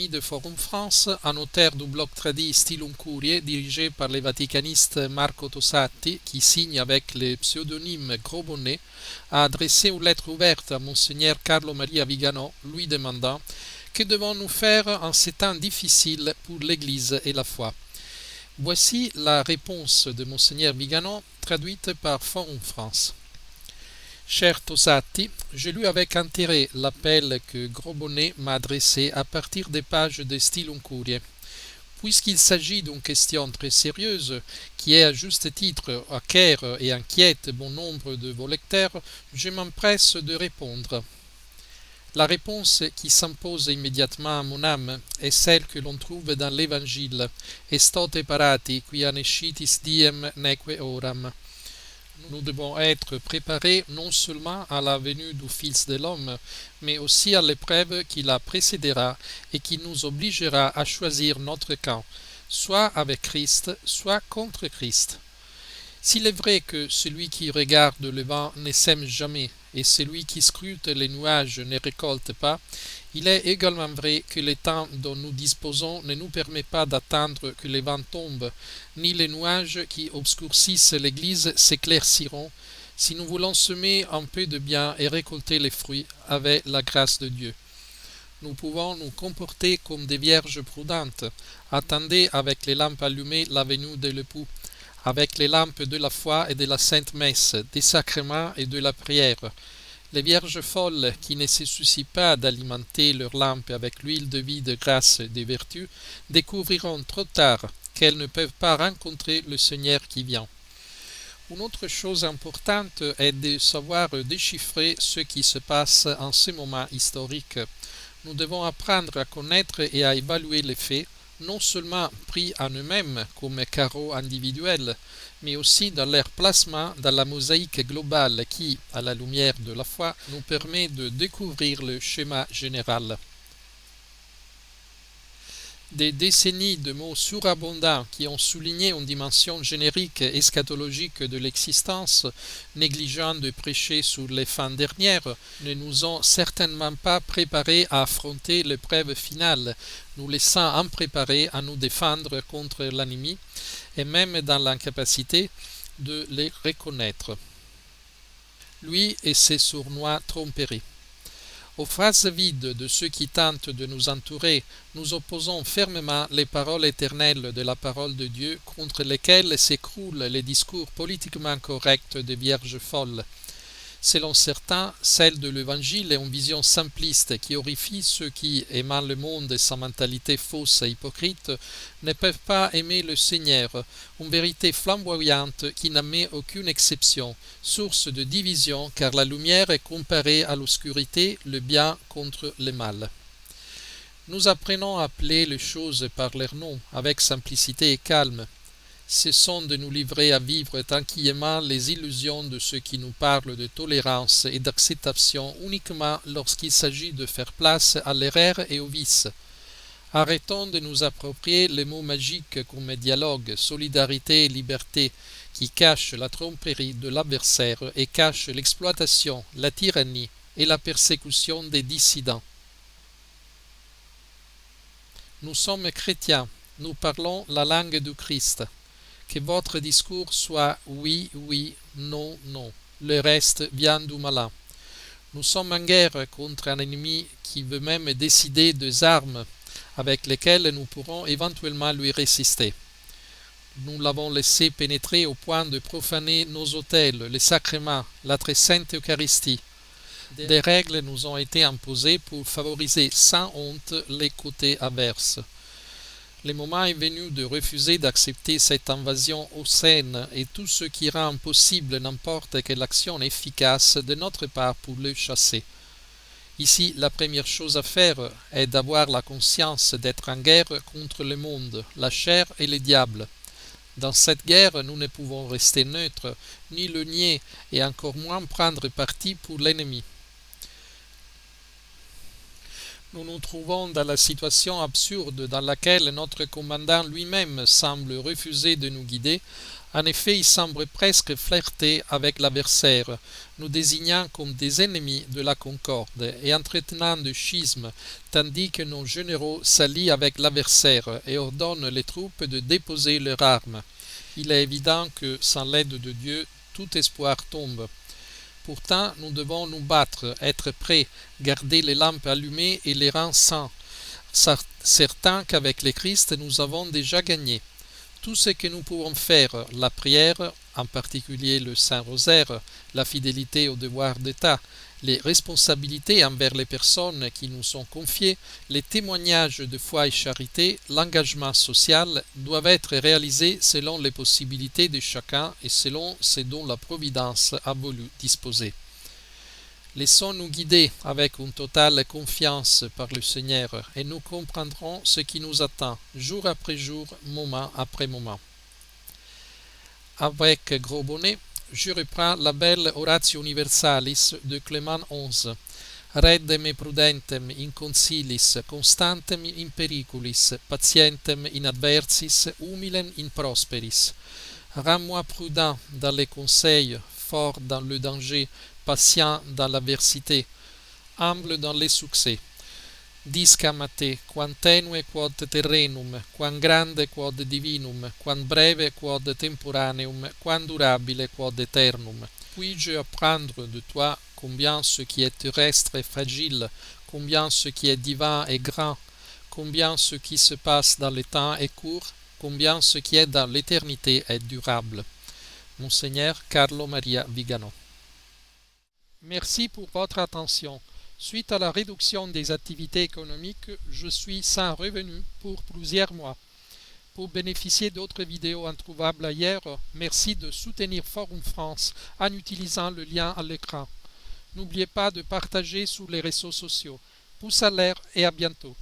ami de Forum France, un auteur du blog tradi Stilum Curiae dirigé par le vaticaniste Marco Tosatti, qui signe avec le pseudonyme Gros Bonnet, a adressé une lettre ouverte à Monseigneur Carlo Maria Vigano, lui demandant « Que devons-nous faire en ces temps difficiles pour l'Église et la foi ?» Voici la réponse de Monseigneur Vigano, traduite par Forum France. Cher Tosatti, j'ai lu avec intérêt l'appel que Gros Bonnet m'a adressé à partir des pages de Stilum Curiae. Puisqu'il s'agit d'une question très sérieuse, qui est à juste titre à cœur et inquiète bon nombre de vos lecteurs, je m'empresse de répondre. La réponse qui s'impose immédiatement à mon âme est celle que l'on trouve dans l'Évangile « Estote parati, quia nescitis diem neque oram ». Nous devons être préparés non seulement à la venue du Fils de l'homme, mais aussi à l'épreuve qui la précédera et qui nous obligera à choisir notre camp, soit avec Christ, soit contre Christ. S'il est vrai que celui qui regarde le vent ne sème jamais et celui qui scrute les nuages ne récolte pas, il est également vrai que le temps dont nous disposons ne nous permet pas d'attendre que les vents tombent, ni les nuages qui obscurcissent l'Église s'éclairciront, si nous voulons semer un peu de bien et récolter les fruits avec la grâce de Dieu. Nous pouvons nous comporter comme des vierges prudentes, attendre avec les lampes allumées la venue de l'époux, avec les lampes de la foi et de la sainte messe, des sacrements et de la prière. Les vierges folles qui ne se soucient pas d'alimenter leurs lampes avec l'huile de vie de grâce et de vertu découvriront trop tard qu'elles ne peuvent pas rencontrer le Seigneur qui vient. Une autre chose importante est de savoir déchiffrer ce qui se passe en ce moment historique. Nous devons apprendre à connaître et à évaluer les faits, non seulement pris en eux-mêmes comme carreaux individuels, mais aussi dans leur placement dans la mosaïque globale qui, à la lumière de la foi, nous permet de découvrir le schéma général. Des décennies de mots surabondants qui ont souligné une dimension générique et eschatologique de l'existence, négligeant de prêcher sur les fins dernières, ne nous ont certainement pas préparés à affronter l'épreuve finale, nous laissant impréparés à nous défendre contre l'ennemi, et même dans l'incapacité de les reconnaître. Lui et ses sournois tromperies. Aux phrases vides de ceux qui tentent de nous entourer, nous opposons fermement les paroles éternelles de la parole de Dieu contre lesquelles s'écroulent les discours politiquement corrects des vierges folles. Selon certains, celle de l'Évangile est une vision simpliste qui horrifie ceux qui, aimant le monde et sa mentalité fausse et hypocrite, ne peuvent pas aimer le Seigneur, une vérité flamboyante qui n'admet aucune exception, source de division car la lumière est comparée à l'obscurité, le bien contre le mal. Nous apprenons à appeler les choses par leur nom, avec simplicité et calme. Cessons de nous livrer à vivre tranquillement les illusions de ceux qui nous parlent de tolérance et d'acceptation uniquement lorsqu'il s'agit de faire place à l'erreur et au vice. Arrêtons de nous approprier les mots magiques comme dialogue, solidarité et liberté, qui cachent la tromperie de l'adversaire et cachent l'exploitation, la tyrannie et la persécution des dissidents. Nous sommes chrétiens, nous parlons la langue du Christ. Que votre discours soit oui, oui, non, non. Le reste vient du malin. Nous sommes en guerre contre un ennemi qui veut même décider des armes avec lesquelles nous pourrons éventuellement lui résister. Nous l'avons laissé pénétrer au point de profaner nos autels, les sacrements, la très sainte Eucharistie. Des règles nous ont été imposées pour favoriser sans honte les côtés adverses. Le moment est venu de refuser d'accepter cette invasion obscène et tout ce qui rend possible n'importe quelle action efficace de notre part pour le chasser. Ici, la première chose à faire est d'avoir la conscience d'être en guerre contre le monde, la chair et le diable. Dans cette guerre, nous ne pouvons rester neutres, ni le nier, et encore moins prendre parti pour l'ennemi. Nous nous trouvons dans la situation absurde dans laquelle notre commandant lui-même semble refuser de nous guider En effet, il semble presque flirter avec l'adversaire, nous désignant comme des ennemis de la concorde et entretenant des schismes, tandis que nos généraux s'allient avec l'adversaire et ordonnent les troupes de déposer leurs armes. Il est évident que, sans l'aide de Dieu, tout espoir tombe. Pourtant, nous devons nous battre, être prêts, garder les lampes allumées et les rangs sains, certains qu'avec le Christ nous avons déjà gagné. Tout ce que nous pouvons faire, la prière, en particulier le Saint-Rosaire, la fidélité au devoir d'État, les responsabilités envers les personnes qui nous sont confiées, les témoignages de foi et charité, l'engagement social doivent être réalisés selon les possibilités de chacun et selon ce dont la Providence a voulu disposer. Laissons-nous guider avec une totale confiance par le Seigneur et nous comprendrons ce qui nous attend, jour après jour, moment après moment. Avec gros bonnet, je reprends la belle Oratio Universalis de Clément XI. Reddem prudentem in consilis, constantem in periculis, patientem in adversis, humilem in prosperis. Rends-moi prudent dans les conseils, fort dans le danger, patient dans l'adversité, humble dans les succès. Discam a te, quam tenue quod terrenum, quam grande quod divinum, quam breve quod temporaneum, quam durabile quod eternum. Puis-je apprendre de toi combien ce qui est terrestre est fragile, combien ce qui est divin est grand, combien ce qui se passe dans le temps est court, combien ce qui est dans l'éternité est durable. Monseigneur Carlo Maria Vigano. Merci pour votre attention. Suite à la réduction des activités économiques, je suis sans revenu pour plusieurs mois. Pour bénéficier d'autres vidéos introuvables ailleurs, merci de soutenir Forum France en utilisant le lien à l'écran. N'oubliez pas de partager sur les réseaux sociaux. Pouce à l'air et à bientôt.